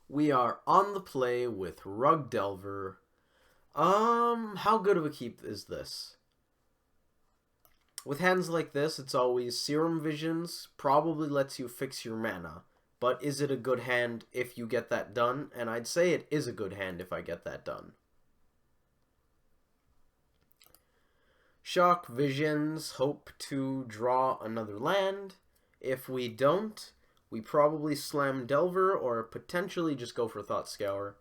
We are on the play with Rug Delver. How good of a keep is this? With hands like this, it's always Serum Visions, probably lets you fix your mana. But is it a good hand if you get that done? And I'd say it is a good hand if I get that done. Shock Visions, hope to draw another land. If we don't, we probably slam Delver or potentially just go for Thought Scour.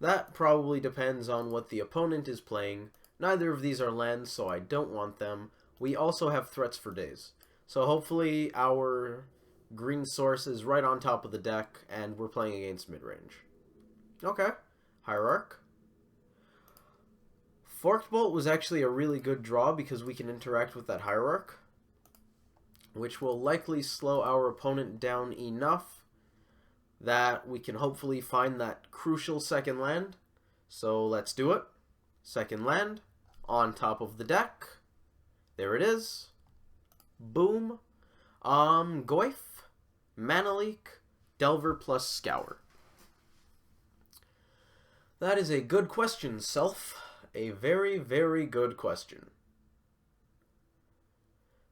That probably depends on what the opponent is playing. Neither of these are lands, so I don't want them. We also have threats for days. So hopefully our green source is right on top of the deck and we're playing against midrange. Okay. Hierarch. Forked Bolt was actually a really good draw because we can interact with that Hierarch, which will likely slow our opponent down enough that we can hopefully find that crucial second land. So let's do it. Second land on top of the deck. There it is. Boom. Goyf, Mana Leak, Delver plus Scour. That is a good question, Self. A very, very good question.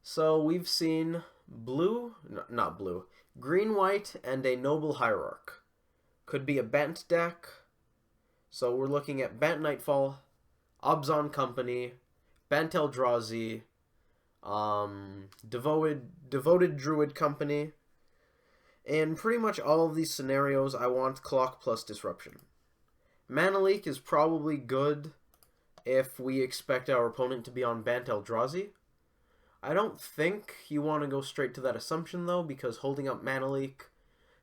So we've seen blue, no, not blue, green, white, and a Noble Hierarch. Could be a Bant deck. So we're looking at Bant Nightfall, Obzon Company, Bant Eldrazi, Devoted Druid Company. In pretty much all of these scenarios, I want Clock plus Disruption. Mana Leak is probably good if we expect our opponent to be on Bant Eldrazi. I don't think you want to go straight to that assumption, though, because holding up Mana Leak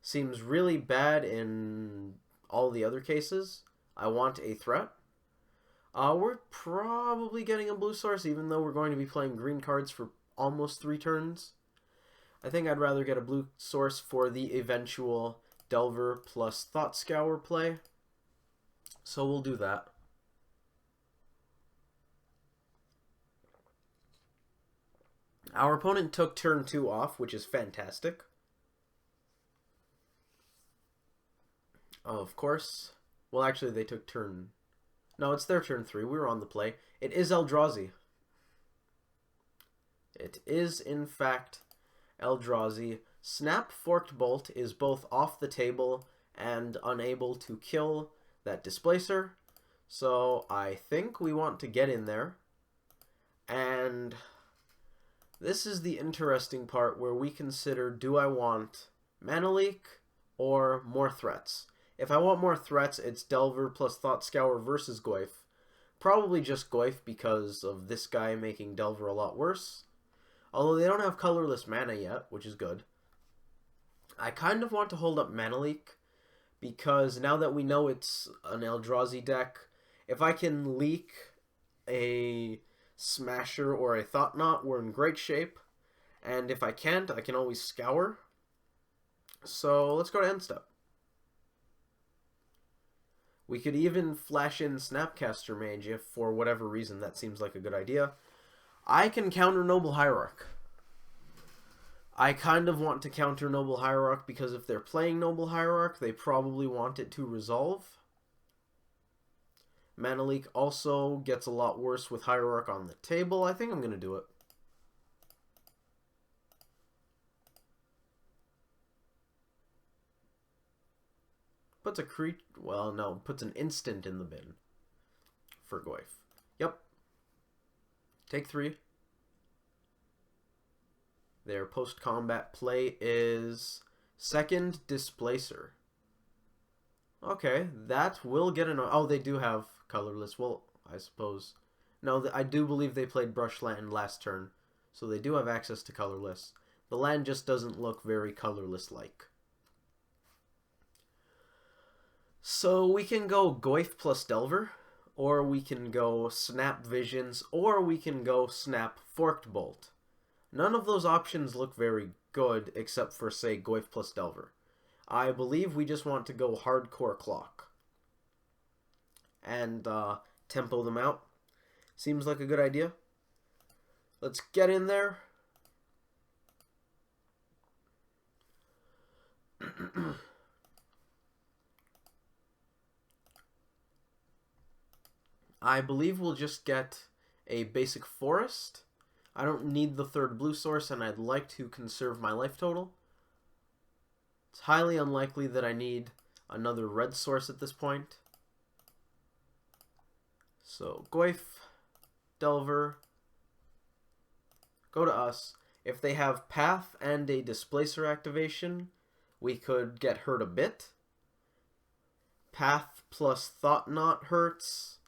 seems really bad in all the other cases. I want a threat. We're probably getting a blue source, even though we're going to be playing green cards for almost 3 turns. I think I'd rather get a blue source for the eventual Delver plus Thought Scour play. So we'll do that. Our opponent took turn 2 off, which is fantastic. Of course. Well, actually, they took turn... No, it's their turn 3. We were on the play. It is Eldrazi. It is, in fact, Eldrazi. Snap Forked Bolt is both off the table and unable to kill that Displacer. So I think we want to get in there. And this is the interesting part where we consider, do I want Mana Leak or more threats? If I want more threats, it's Delver plus Thought Scour versus Goyf. Probably just Goyf because of this guy making Delver a lot worse. Although they don't have colorless mana yet, which is good. I kind of want to hold up Mana Leak because now that we know it's an Eldrazi deck, if I can leak a Smasher or a Thought Knot, we're in great shape. And if I can't, I can always Scour. So let's go to end step. We could even flash in Snapcaster Mage if, for whatever reason, that seems like a good idea. I can counter Noble Hierarch. I kind of want to counter Noble Hierarch because if they're playing Noble Hierarch, they probably want it to resolve. Mana Leak also gets a lot worse with Hierarch on the table. I think I'm going to do it. Puts a well, no, puts an instant in the bin for Goyf. Yep. Take 3. Their post-combat play is second Displacer. Okay, that will get an... Oh, they do have colorless. Well, I suppose... No, I do believe they played Brush Land last turn, so they do have access to colorless. The land just doesn't look very colorless-like. So we can go Goyf plus Delver, or we can go Snap Visions, or we can go Snap Forked Bolt. None of those options look very good, except for, say, Goyf plus Delver. I believe we just want to go hardcore Clock. And tempo them out. Seems like a good idea. Let's get in there. I believe we'll just get a basic forest. I don't need the third blue source, and I'd like to conserve my life total. It's highly unlikely that I need another red source at this point. So Goyf, Delver, go to us. If they have Path and a Displacer activation, we could get hurt a bit. Path plus Thought Knot hurts.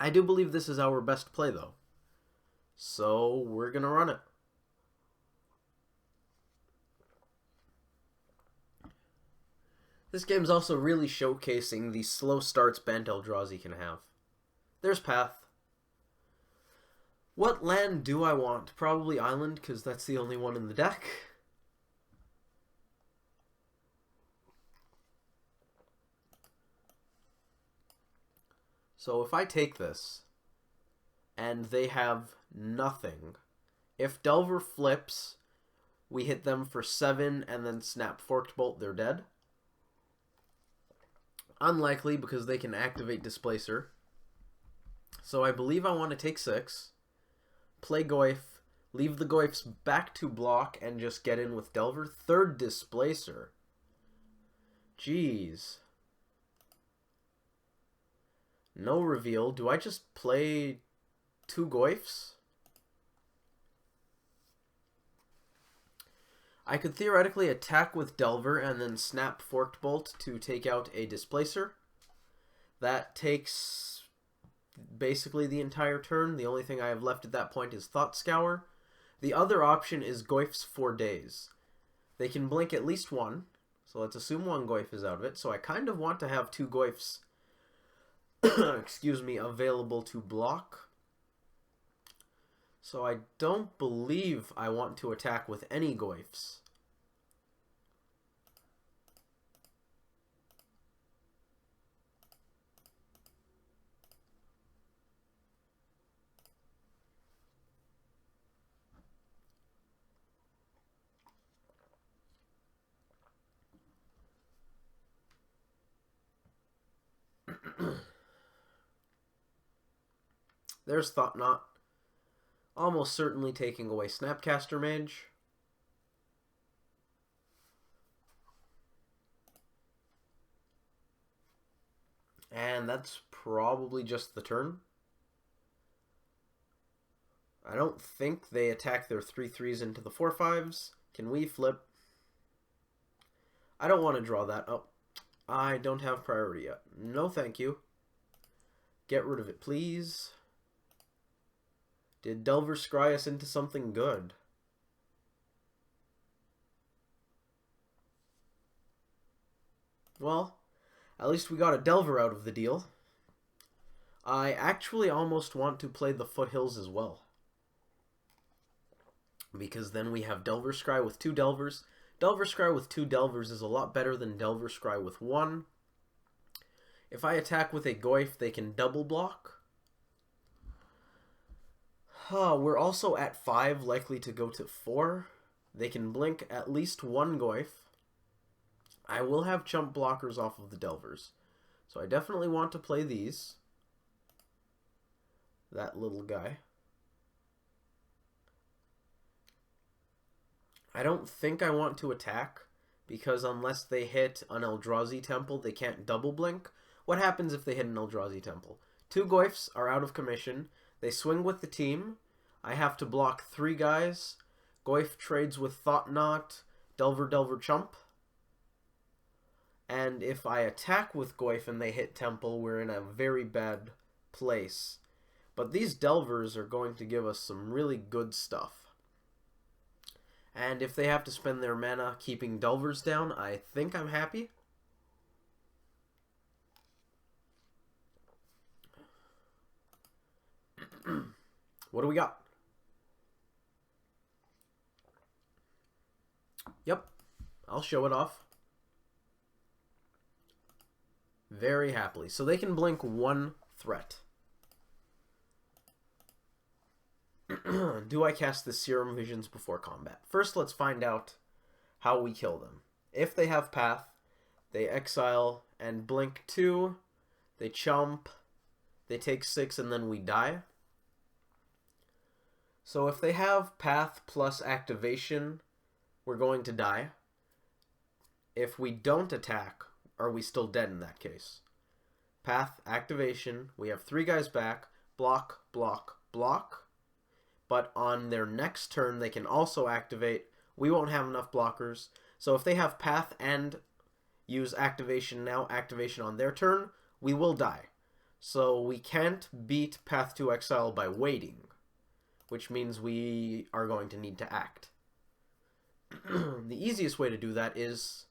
I do believe this is our best play, though. So we're going to run it. This game's also really showcasing the slow starts Bant Eldrazi can have. There's Path. What land do I want? Probably Island, because that's the only one in the deck. So if I take this, and they have nothing, if Delver flips, we hit them for 7 and then snap Forked Bolt, they're dead. Unlikely, because they can activate Displacer. So I believe I want to take 6, play Goyf, leave the Goyfs back to block, and just get in with Delver. Third Displacer. Jeez. No reveal. Do I just play 2 Goyfs? I could theoretically attack with Delver and then snap Forked Bolt to take out a Displacer. That takes basically the entire turn. The only thing I have left at that point is Thought Scour. The other option is Goyfs for days. They can blink at least 1, so let's assume 1 Goyf is out of it. So I kind of want to have 2 Goyfs excuse me, available to block. So I don't believe I want to attack with any Goyfs. There's Thought Knot. Almost certainly taking away Snapcaster Mage. And that's probably just the turn. I don't think they attack their 3/3s into the 4/5s. Can we flip? I don't want to draw that. Oh, I don't have priority yet. No, thank you. Get rid of it, please. Did Delver scry us into something good? Well, at least we got a Delver out of the deal. I actually almost want to play the Foothills as well, because then we have Delver Scry with 2 Delvers. Delver Scry with 2 Delvers is a lot better than Delver Scry with 1. If I attack with a Goyf, they can double block. We're also at 5, likely to go to 4. They can blink at least 1 Goyf. I will have chump blockers off of the Delvers, so I definitely want to play these. That little guy. I don't think I want to attack, because unless they hit an Eldrazi Temple, they can't double blink. What happens if they hit an Eldrazi Temple? 2 Goyfs are out of commission. They swing with the team. I have to block 3 guys. Goyf trades with Thought Knot, Delver, Delver, Chump. And if I attack with Goyf and they hit Temple, we're in a very bad place. But these Delvers are going to give us some really good stuff. And if they have to spend their mana keeping Delvers down, I think I'm happy. What do we got? Yep, I'll show it off. Very happily. So they can blink 1 threat. Do I cast the Serum Visions before combat? First, let's find out how we kill them. If they have Path, they exile and blink 2, They chump. They take 6 and then we die. So if they have path plus activation, we're going to die. If we don't attack, are we still dead in that case? Path, activation, we have 3 guys back, block, block, block. But on their next turn, they can also activate. We won't have enough blockers. So if they have path and use activation now, activation on their turn, we will die. So we can't beat Path to Exile by waiting, which means we are going to need to act. The easiest way to do that is,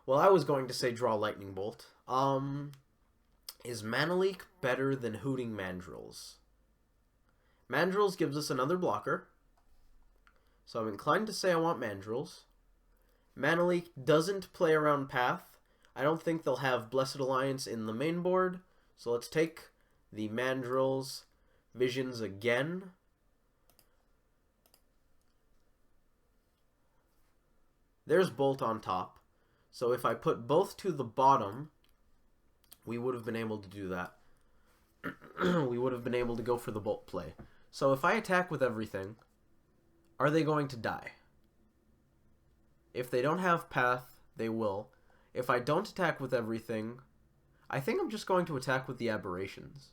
well, I was going to say draw Lightning Bolt. Is Mana Leak better than Hooting Mandrills? Mandrills gives us another blocker, so I'm inclined to say I want Mandrills. Mana Leak doesn't play around Path. I don't think they'll have Blessed Alliance in the main board, so let's take the Mandrills Visions again. There's Bolt on top, so if I put both to the bottom, we would have been able to do that. We would have been able to go for the Bolt play. So if I attack with everything, are they going to die? If they don't have path, they will. If I don't attack with everything, I think I'm just going to attack with the aberrations.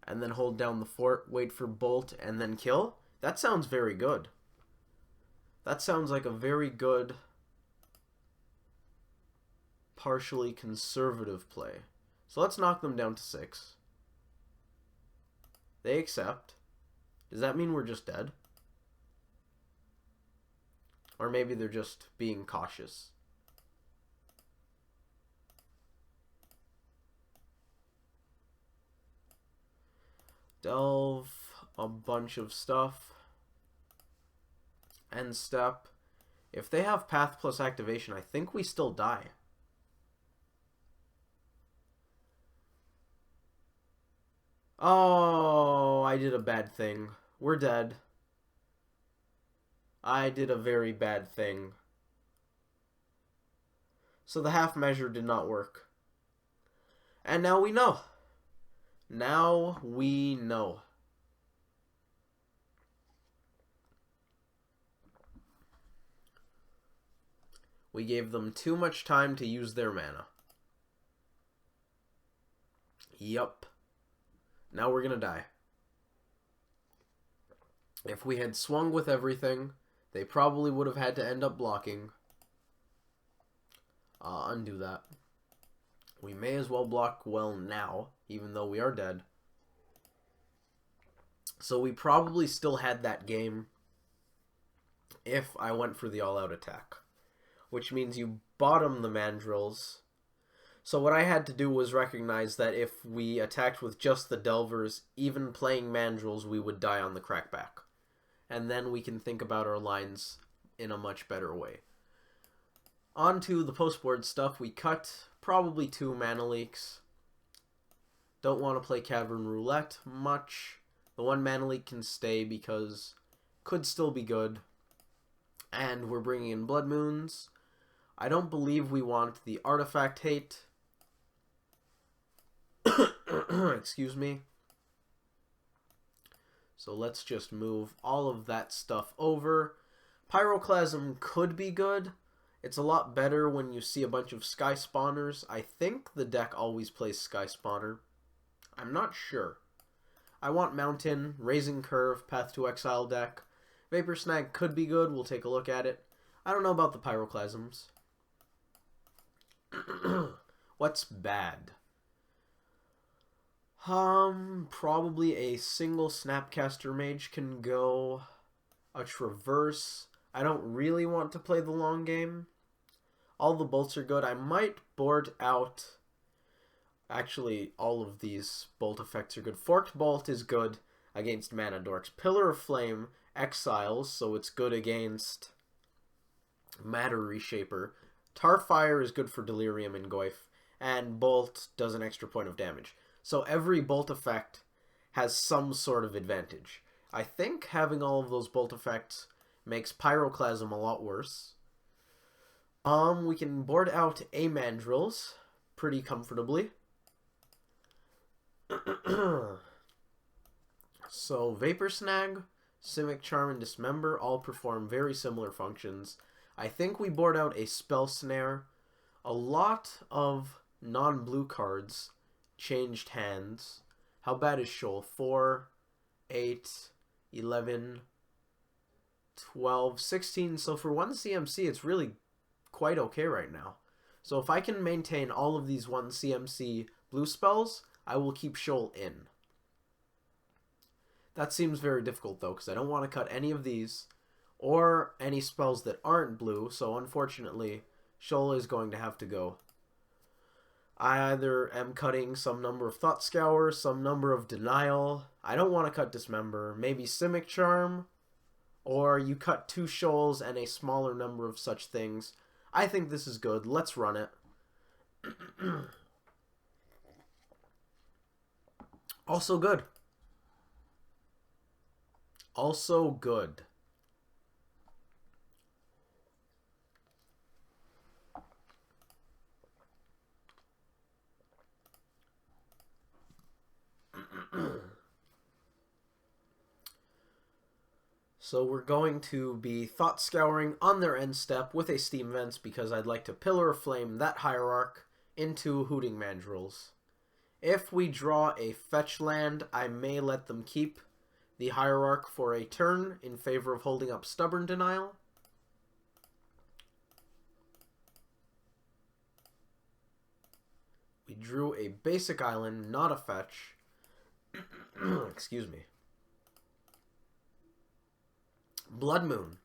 And then hold down the fort, wait for Bolt, and then kill? That sounds very good. That sounds like a very good, partially conservative play. So let's knock them down to 6. They accept. Does that mean we're just dead? Or maybe they're just being cautious. Delve a bunch of stuff. End step. If they have path plus activation, I think we still die. Oh, I did a bad thing. We're dead. I did a very bad thing. So the half measure did not work. And now we know. Now we know. We gave them too much time to use their mana. Yup. Now we're gonna die. If we had swung with everything, they probably would have had to end up blocking. Undo that. We may as well block well now, even though we are dead. So we probably still had that game if I went for the all-out attack. Which means you bottom the Mandrills. So what I had to do was recognize that if we attacked with just the Delvers, even playing Mandrills, we would die on the crackback. And then we can think about our lines in a much better way. On to the post-board stuff. We cut probably 2 Mana Leaks. Don't want to play Cavern Roulette much. The 1 Mana Leak can stay because could still be good. And we're bringing in Blood Moons. I don't believe we want the Artifact Hate. Excuse me. So let's just move all of that stuff over. Pyroclasm could be good. It's a lot better when you see a bunch of Sky Spawners. I think the deck always plays Sky Spawner. I'm not sure. I want Mountain, Raising Curve, Path to Exile deck. Vapor Snag could be good. We'll take a look at it. I don't know about the Pyroclasms. What's bad? Probably a single Snapcaster Mage can go. A Traverse. I don't really want to play the long game. All the bolts are good. I might board out. Actually, all of these bolt effects are good. Forked Bolt is good against Mana Dorks. Pillar of Flame exiles, so it's good against Matter Reshaper. Tarfire is good for Delirium and Goyf. And Bolt does an extra point of damage. So every bolt effect has some sort of advantage. I think having all of those bolt effects makes Pyroclasm a lot worse. We can board out a Mandrills pretty comfortably. So Vapor Snag, Simic Charm, and Dismember all perform very similar functions. I think we board out a Spell Snare. A lot of non-blue cards changed hands. How bad is Shoal? 4, 8, 11, 12, 16. So for 1 CMC, it's really quite okay right now. So if I can maintain all of these 1 CMC blue spells, I will keep Shoal in. That seems very difficult though, because I don't want to cut any of these or any spells that aren't blue, so unfortunately Shoal is going to have to go. I either am cutting some number of Thought Scour, some number of Denial. I don't want to cut Dismember. Maybe Simic Charm, or you cut 2 Shoals and a smaller number of such things. I think this is good. Let's run it. Also good. Also good. So we're going to be Thought Scouring on their end step with a Steam Vents because I'd like to Pillar of Flame that Hierarch into Hooting Mandrills. If we draw a fetch land, I may let them keep the Hierarch for a turn in favor of holding up Stubborn Denial. We drew a basic island, not a fetch. Excuse me. Blood Moon.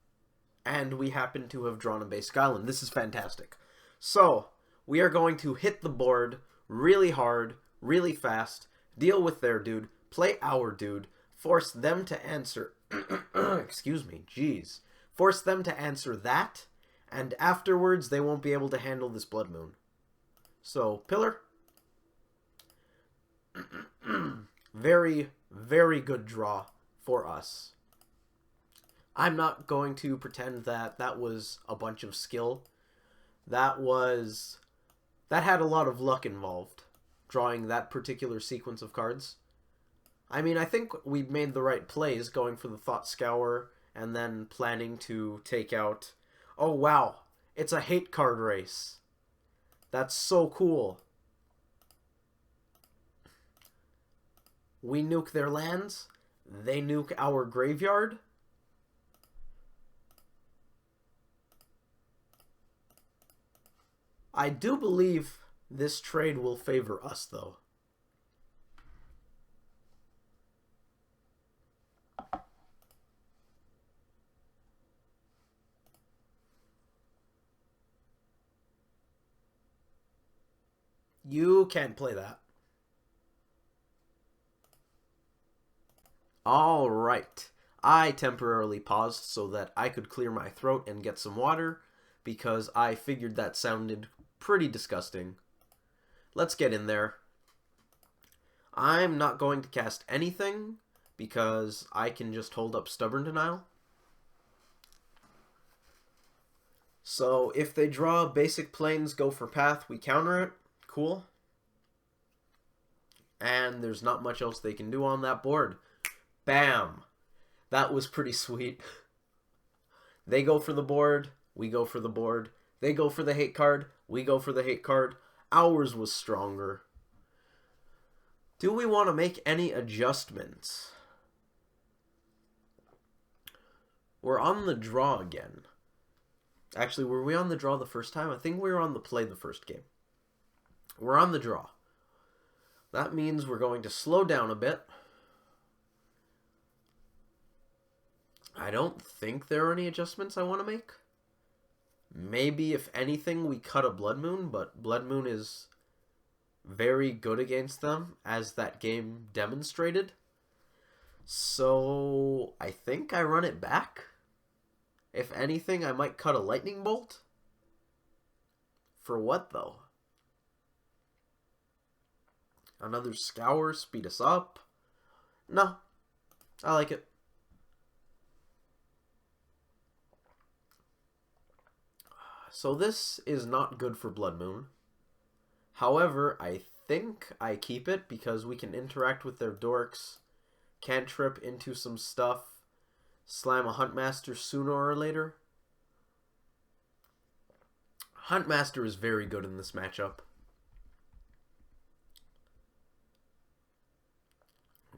And we happen to have drawn a basic island. This is fantastic. So, we are going to hit the board really hard, really fast, deal with their dude, play our dude, force them to answer... Excuse me, jeez. Force them to answer that, and afterwards they won't be able to handle this Blood Moon. So, Pillar. Very, very good draw for us. I'm not going to pretend that that was a bunch of skill. That had a lot of luck involved, drawing that particular sequence of cards. I mean, I think we made the right plays going for the Thought Scour and then planning to take out... Oh, wow. It's a hate card race. That's so cool. We nuke their lands. They nuke our graveyard. I do believe this trade will favor us, though. You can't play that. All right. I temporarily paused so that I could clear my throat and get some water because I figured that sounded pretty disgusting. Let's get in there. I'm not going to cast anything because I can just hold up Stubborn Denial. So if they draw basic planes, go for path, we counter it. Cool. And there's not much else they can do on that board. Bam! That was pretty sweet. They go for the board, we go for the board. They go for the hate card, we go for the hate card. Ours was stronger. Do we want to make any adjustments? We're on the draw again. Actually, were we on the draw the first time? I think we were on the play the first game. We're on the draw. That means we're going to slow down a bit. I don't think there are any adjustments I want to make. Maybe, if anything, we cut a Blood Moon, but Blood Moon is very good against them, as that game demonstrated. So, I think I run it back. If anything, I might cut a Lightning Bolt. For what, though? Another Scour, speed us up. No, I like it. So this is not good for Blood Moon. However, I think I keep it because we can interact with their dorks, cantrip into some stuff, slam a Huntmaster sooner or later. Huntmaster is very good in this matchup.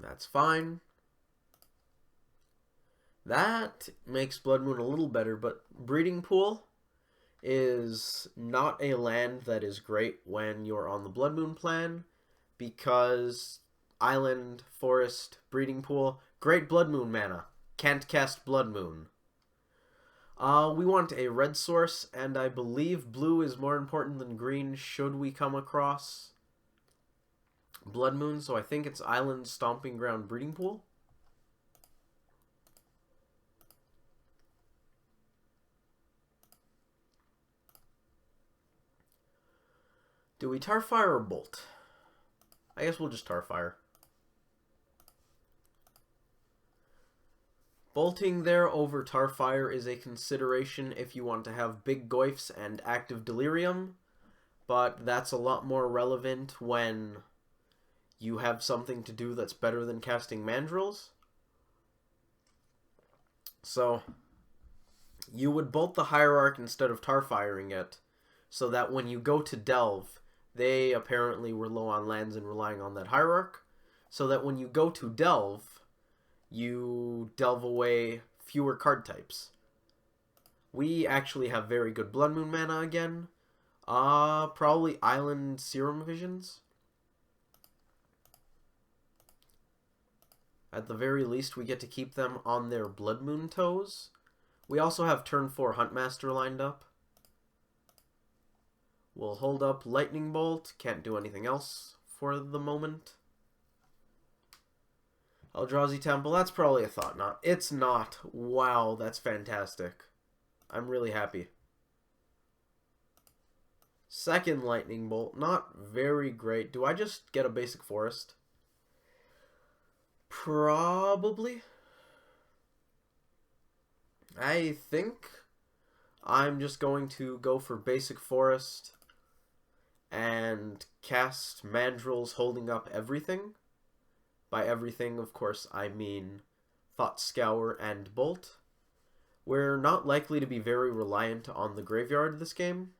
That's fine. That makes Blood Moon a little better, but Breeding Pool is not a land that is great when you're on the Blood Moon plan, because Island, Forest, Breeding Pool, great Blood Moon mana. Can't cast Blood Moon. We want a red source, and I believe blue is more important than green should we come across Blood Moon, so I think it's Island, Stomping Ground, Breeding Pool. Do we Tarfire or Bolt? I guess we'll just Tarfire. Bolting there over Tarfire is a consideration if you want to have big Goyfs and active Delirium, but that's a lot more relevant when you have something to do that's better than casting Mandrills. So you would bolt the Hierarch instead of Tarfiring it, so that when you go to Delve, they apparently were low on lands and relying on that Hierarch, so that when you go to Delve, you delve away fewer card types. We actually have very good Blood Moon mana again. Probably Island Serum Visions. At the very least, we get to keep them on their Blood Moon toes. We also have turn 4 Huntmaster lined up. We'll hold up Lightning Bolt. Can't do anything else for the moment. Eldrazi Temple, that's probably a thought not. It's not. Wow, that's fantastic. I'm really happy. Second Lightning Bolt, not very great. Do I just get a basic forest? Probably. I think I'm just going to go for basic forest and cast Mandrills holding up everything. By everything, of course, I mean Thought Scour and Bolt. We're not likely to be very reliant on the graveyard this game.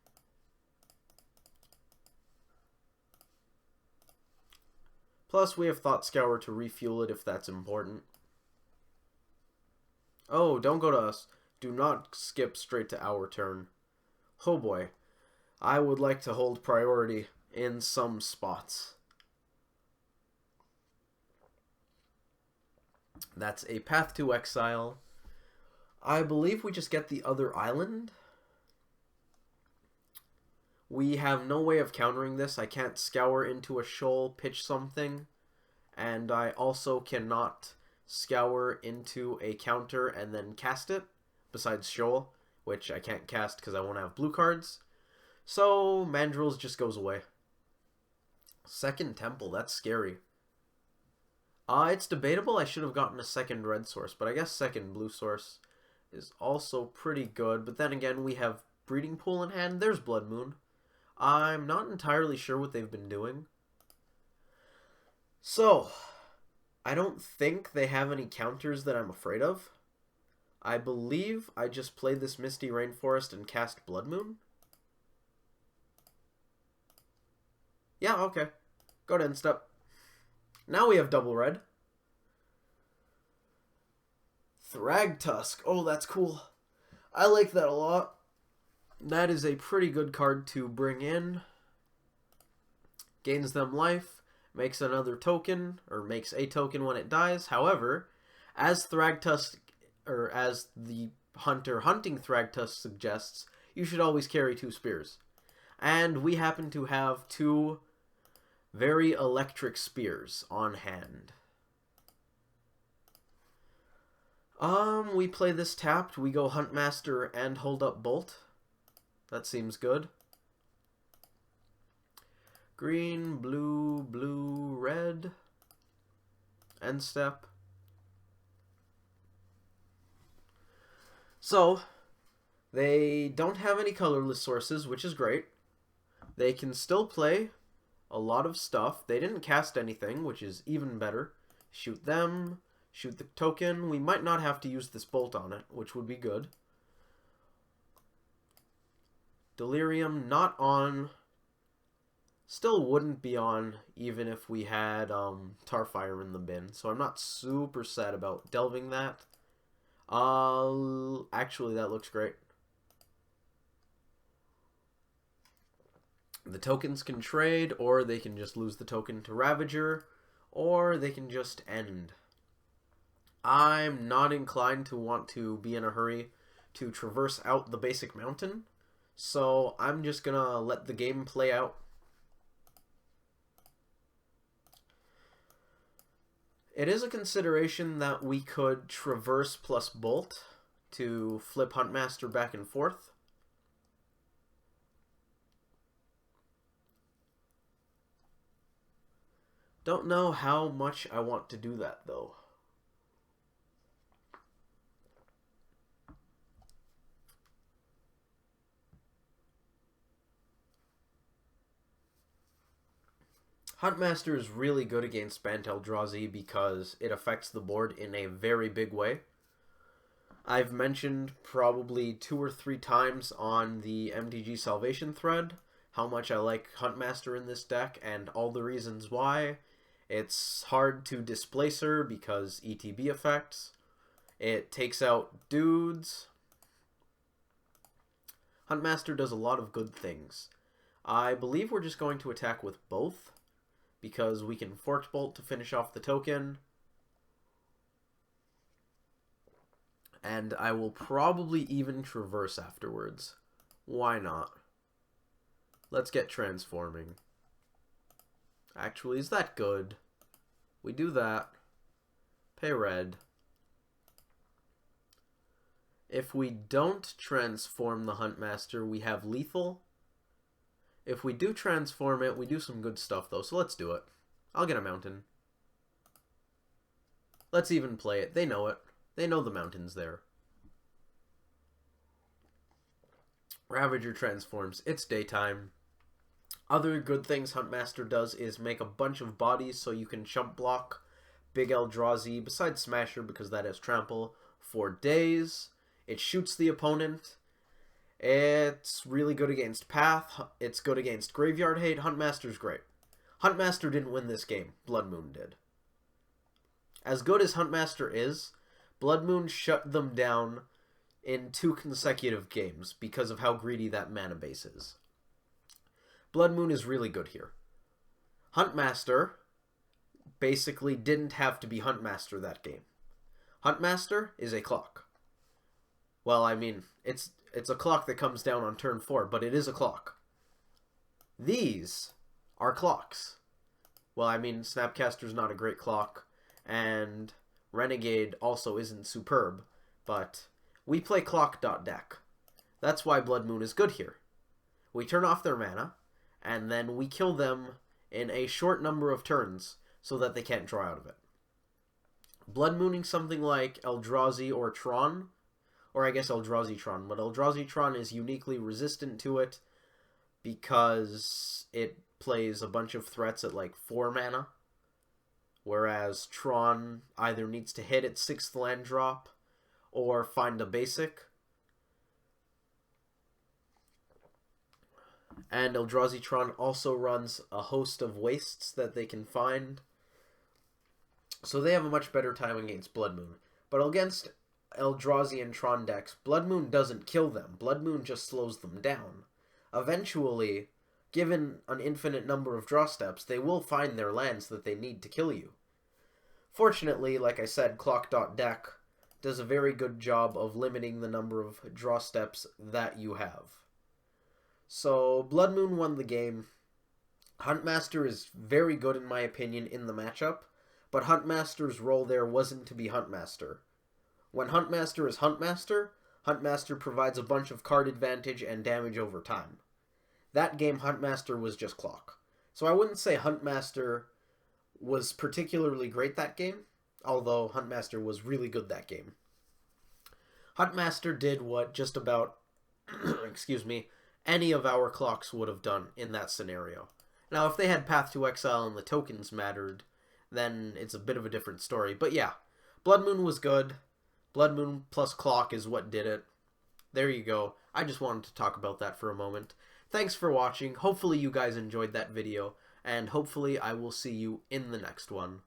Plus, we have Thought Scour to refuel it if that's important. Oh, don't go to us. Do not skip straight to our turn. Oh boy. I would like to hold priority in some spots. That's a Path to Exile. I believe we just get the other island. We have no way of countering this. I can't scour into a shoal, pitch something. And I also cannot scour into a counter and then cast it, besides shoal, which I can't cast because I won't have blue cards. So Mandrills just goes away. Second Temple, that's scary. It's debatable. I should have gotten a second red source, but I guess second blue source is also pretty good. But then again, we have Breeding Pool in hand. There's Blood Moon. I'm not entirely sure what they've been doing. So, I don't think they have any counters that I'm afraid of. I believe I just played this Misty Rainforest and cast Blood Moon. Yeah, okay. Go to end step. Now we have double red. Thragtusk. Oh, that's cool. I like that a lot. That is a pretty good card to bring in. Gains them life. Makes another token, or makes a token when it dies. However, as Thragtusk, or as the hunter hunting Thragtusk suggests, you should always carry 2 spears. And we happen to have 2 very electric spears on hand. We play this tapped. We go Huntmaster and hold up Bolt. That seems good. Green, blue, blue, red. End step. So, they don't have any colorless sources, which is great. They can still play a lot of stuff. They didn't cast anything, which is even better. Shoot them. Shoot the token. We might not have to use this bolt on it, which would be good. Delirium not on. Still wouldn't be on even if we had Tarfire in the bin. So I'm not super sad about delving that. Actually, that looks great. The tokens can trade, or they can just lose the token to Ravager, or they can just end. I'm not inclined to want to be in a hurry to traverse out the basic mountain, so I'm just gonna let the game play out. It is a consideration that we could traverse plus bolt to flip Huntmaster back and forth. Don't know how much I want to do that, though. Huntmaster is really good against Bant Eldrazi because it affects the board in a very big way. I've mentioned probably 2 or 3 times on the MTG Salvation thread how much I like Huntmaster in this deck and all the reasons why. It's hard to displace her because ETB effects. It takes out dudes. Huntmaster does a lot of good things. I believe we're just going to attack with both because we can Forked Bolt to finish off the token. And I will probably even Traverse afterwards. Why not? Let's get Transforming. Actually, is that good? We do that. Pay red. If we don't transform the Huntmaster, we have Lethal. If we do transform it, we do some good stuff, though, so let's do it. I'll get a mountain. Let's even play it. They know it. They know the mountain's there. Ravager transforms. It's daytime. Other good things Huntmaster does is make a bunch of bodies so you can chump block Big Eldrazi, besides Smasher because that has trample, for days. It shoots the opponent. It's really good against Path. It's good against Graveyard Hate. Huntmaster's great. Huntmaster didn't win this game. Blood Moon did. As good as Huntmaster is, Blood Moon shut them down in 2 consecutive games because of how greedy that mana base is. Blood Moon is really good here. Huntmaster basically didn't have to be Huntmaster that game. Huntmaster is a clock. Well, I mean, it's a clock that comes down on turn 4, but it is a clock. These are clocks. Well, I mean, Snapcaster's not a great clock, and Renegade also isn't superb, but we play clock.deck. That's why Blood Moon is good here. We turn off their mana, and then we kill them in a short number of turns so that they can't draw out of it. Blood Mooning something like Eldrazi or Tron, or I guess Eldrazi Tron, but Eldrazi Tron is uniquely resistant to it because it plays a bunch of threats at like 4 mana, whereas Tron either needs to hit its 6th land drop or find a basic. And Eldrazi Tron also runs a host of wastes that they can find, so they have a much better time against Blood Moon. But against Eldrazi and Tron decks, Blood Moon doesn't kill them. Blood Moon just slows them down. Eventually, given an infinite number of draw steps, they will find their lands that they need to kill you. Fortunately, like I said, Clock.deck does a very good job of limiting the number of draw steps that you have. So, Blood Moon won the game. Huntmaster is very good in my opinion in the matchup, but Huntmaster's role there wasn't to be Huntmaster. When Huntmaster is Huntmaster, Huntmaster provides a bunch of card advantage and damage over time. That game, Huntmaster was just clock. So I wouldn't say Huntmaster was particularly great that game, although Huntmaster was really good that game. Huntmaster did what just about, excuse me, any of our clocks would have done in that scenario. Now, if they had Path to Exile and the tokens mattered, then it's a bit of a different story. But yeah, Blood Moon was good. Blood Moon plus Clock is what did it. There you go. I just wanted to talk about that for a moment. Thanks for watching. Hopefully you guys enjoyed that video, and hopefully I will see you in the next one.